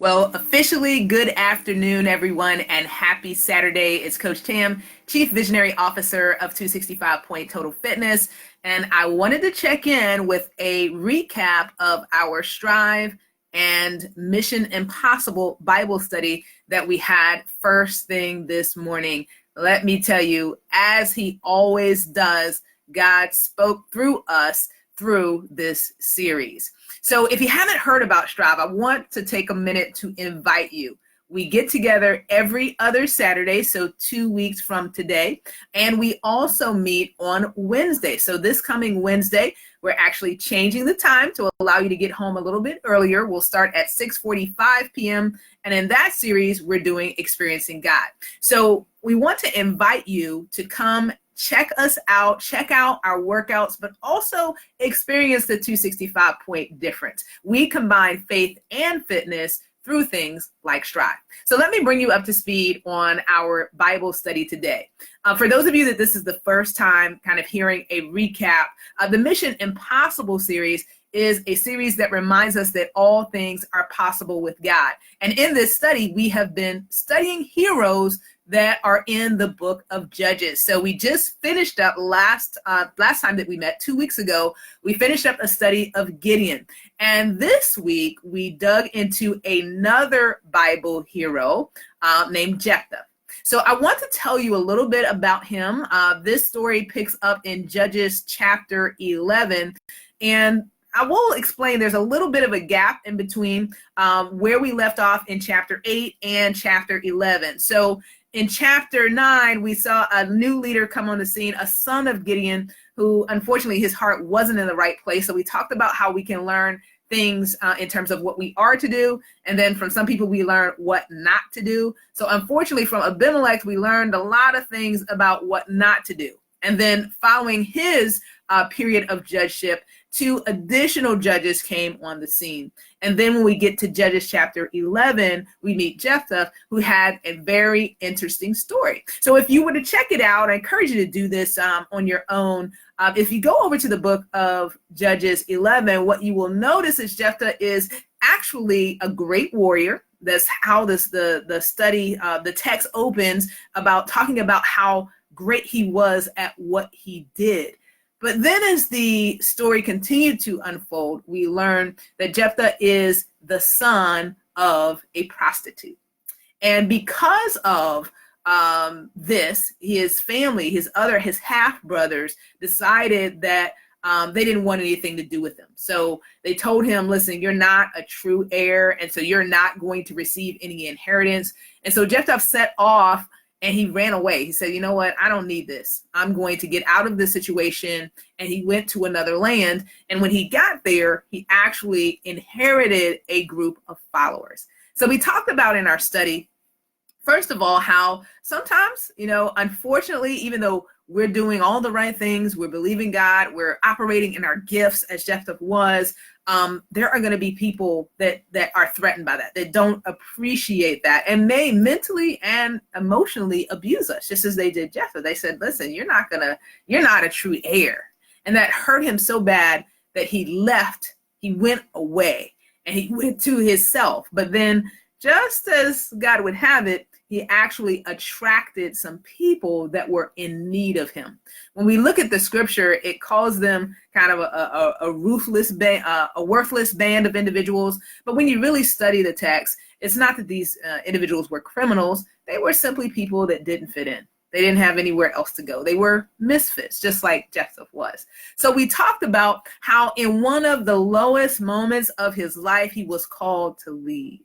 Well, officially, good afternoon, everyone, and happy Saturday. It's Coach Tam, Chief Visionary Officer of 265 Point Total Fitness, and I wanted to check in with a recap of our Strive and Mission Impossible Bible study that we had first thing this morning. Let me tell you, as He always does, God spoke through us through this series. So if you haven't heard about Strive, I want to take a minute to invite you. We get together every other Saturday, so 2 weeks from today, and we also meet on Wednesday. So this coming Wednesday, we're actually changing the time to allow you to get home a little bit earlier. We'll start at 6:45 p.m., and in that series, we're doing Experiencing God. So we want to invite you to come check us out, check out our workouts, but also experience the 265 point difference. We combine faith and fitness through things like Strive. So let me bring you up to speed on our Bible study today. For those of you that this is the first time kind of hearing a recap, the Mission Impossible series is a series that reminds us that all things are possible with God. And in this study, we have been studying heroes that are in the book of Judges. So we just finished up last time that we met 2 weeks ago, we finished up a study of Gideon. And this week we dug into another Bible hero named Jephthah. So I want to tell you a little bit about him. This story picks up in Judges chapter 11. And I will explain there's a little bit of a gap in between where we left off in chapter 8 and chapter 11. So in chapter 9, we saw a new leader come on the scene, a son of Gideon, who unfortunately his heart wasn't in the right place. So we talked about how we can learn things in terms of what we are to do. And then from some people, we learn what not to do. So unfortunately, from Abimelech, we learned a lot of things about what not to do. And then following his period of judgeship, 2 additional judges came on the scene. And then when we get to Judges chapter 11, we meet Jephthah, who had a very interesting story. So if you were to check it out, I encourage you to do this on your own. If you go over to the book of Judges 11, what you will notice is Jephthah is actually a great warrior. That's how the study, the text opens about talking about how great he was at what he did. But then as the story continued to unfold, we learn that Jephthah is the son of a prostitute. And because of this, his family, his half brothers decided that they didn't want anything to do with him. So they told him, listen, you're not a true heir, and so you're not going to receive any inheritance. And so Jephthah set off and he ran away. He said, you know what? I don't need this. I'm going to get out of this situation. And he went to another land. And when he got there, he actually inherited a group of followers. So we talked about in our study, first of all, how sometimes, unfortunately, even though we're doing all the right things, we're believing God, we're operating in our gifts as Jephthah was, there are going to be people that are threatened by that don't appreciate that, and may mentally and emotionally abuse us, just as they did Jephthah. They said, listen, you're not a true heir. And that hurt him so bad that he left, he went away, and he went to himself. But then, just as God would have it, he actually attracted some people that were in need of him. When we look at the scripture, it calls them kind of a ruthless band, a worthless band of individuals. But when you really study the text, it's not that these individuals were criminals. They were simply people that didn't fit in. They didn't have anywhere else to go. They were misfits, just like Jephthah was. So we talked about how in one of the lowest moments of his life, he was called to lead.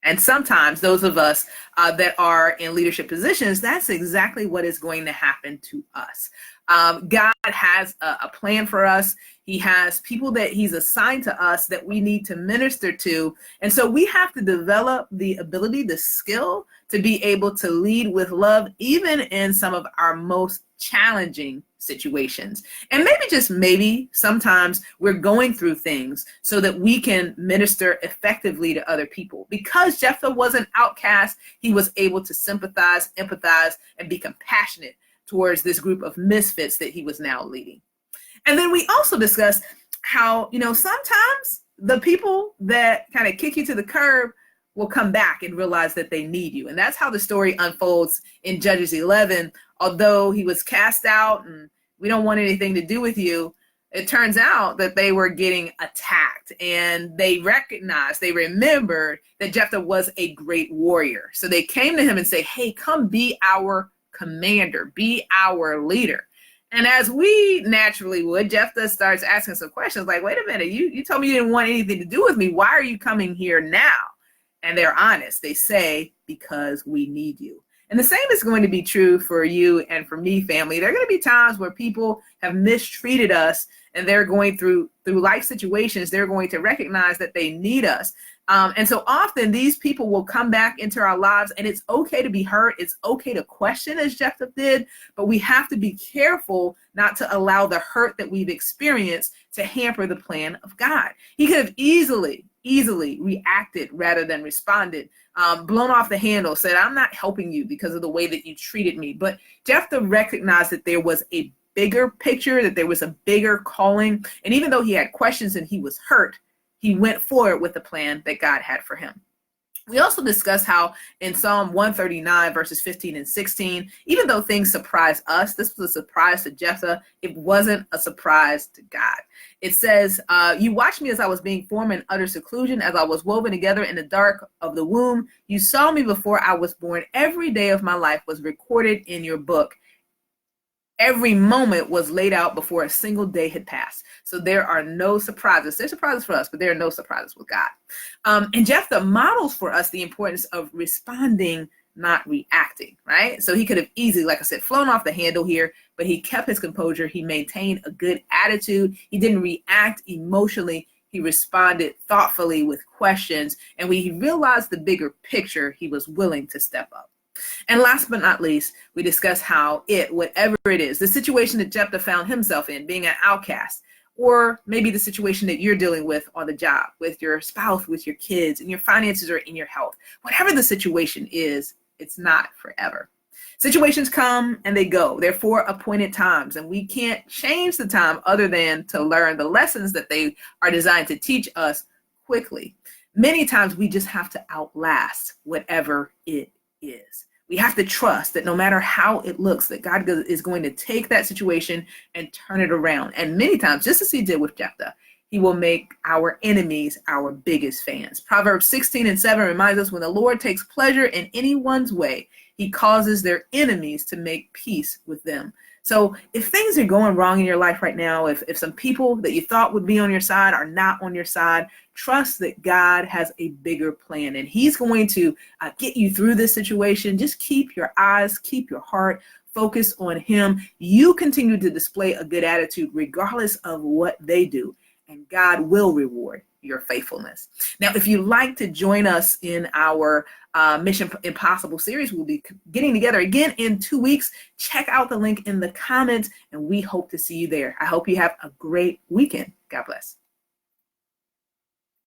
And sometimes those of us that are in leadership positions, that's exactly what is going to happen to us. God has a plan for us. He has people that he's assigned to us that we need to minister to. And so we have to develop the ability, the skill to be able to lead with love, even in some of our most challenging situations. And maybe sometimes we're going through things so that we can minister effectively to other people. Because Jephthah was an outcast, he was able to sympathize, empathize, and be compassionate towards this group of misfits that he was now leading. And then we also discussed how, sometimes the people that kind of kick you to the curb will come back and realize that they need you. And that's how the story unfolds in Judges 11. Although he was cast out and we don't want anything to do with you, it turns out that they were getting attacked, and they remembered that Jephthah was a great warrior. So they came to him and say, hey, come be our commander, be our leader. And as we naturally would, Jephthah starts asking some questions like, wait a minute, you told me you didn't want anything to do with me. Why are you coming here now? And they're honest. They say, because we need you. And the same is going to be true for you and for me, family. There are going to be times where people have mistreated us, and they're going through life situations. They're going to recognize that they need us. And so often these people will come back into our lives, and it's okay to be hurt. It's okay to question, as Jephthah did, but we have to be careful not to allow the hurt that we've experienced to hamper the plan of God. He could have easily reacted rather than responded, blown off the handle, said, I'm not helping you because of the way that you treated me. But Jephthah recognized that there was a bigger picture, that there was a bigger calling. And even though he had questions and he was hurt, he went forward with the plan that God had for him. We also discussed how in Psalm 139, verses 15 and 16, even though things surprised us, this was a surprise to Jephthah. It wasn't a surprise to God. It says, you watched me as I was being formed in utter seclusion, as I was woven together in the dark of the womb. You saw me before I was born. Every day of my life was recorded in your book. Every moment was laid out before a single day had passed. So there are no surprises. There's surprises for us, but there are no surprises with God. And Jephthah models for us the importance of responding, not reacting, right? So he could have easily, like I said, flown off the handle here, but he kept his composure. He maintained a good attitude. He didn't react emotionally. He responded thoughtfully with questions. And when he realized the bigger picture, he was willing to step up. And last but not least, we discuss how whatever it is, the situation that Jephthah found himself in, being an outcast, or maybe the situation that you're dealing with on the job, with your spouse, with your kids, and your finances, or in your health. Whatever the situation is, it's not forever. Situations come and they go. They're for appointed times, and we can't change the time other than to learn the lessons that they are designed to teach us quickly. Many times we just have to outlast whatever it is. We have to trust that no matter how it looks, that God is going to take that situation and turn it around. And many times, just as he did with Jephthah, he will make our enemies our biggest fans. Proverbs 16:7 reminds us, when the Lord takes pleasure in anyone's way, he causes their enemies to make peace with them. So if things are going wrong in your life right now, if some people that you thought would be on your side are not on your side, trust that God has a bigger plan, and he's going to get you through this situation. Just keep your eyes, keep your heart focused on him. You continue to display a good attitude regardless of what they do, and God will reward your faithfulness. Now, if you'd like to join us in our Mission Impossible series, we'll be getting together again in 2 weeks. Check out the link in the comments, and we hope to see you there. I hope you have a great weekend. God bless.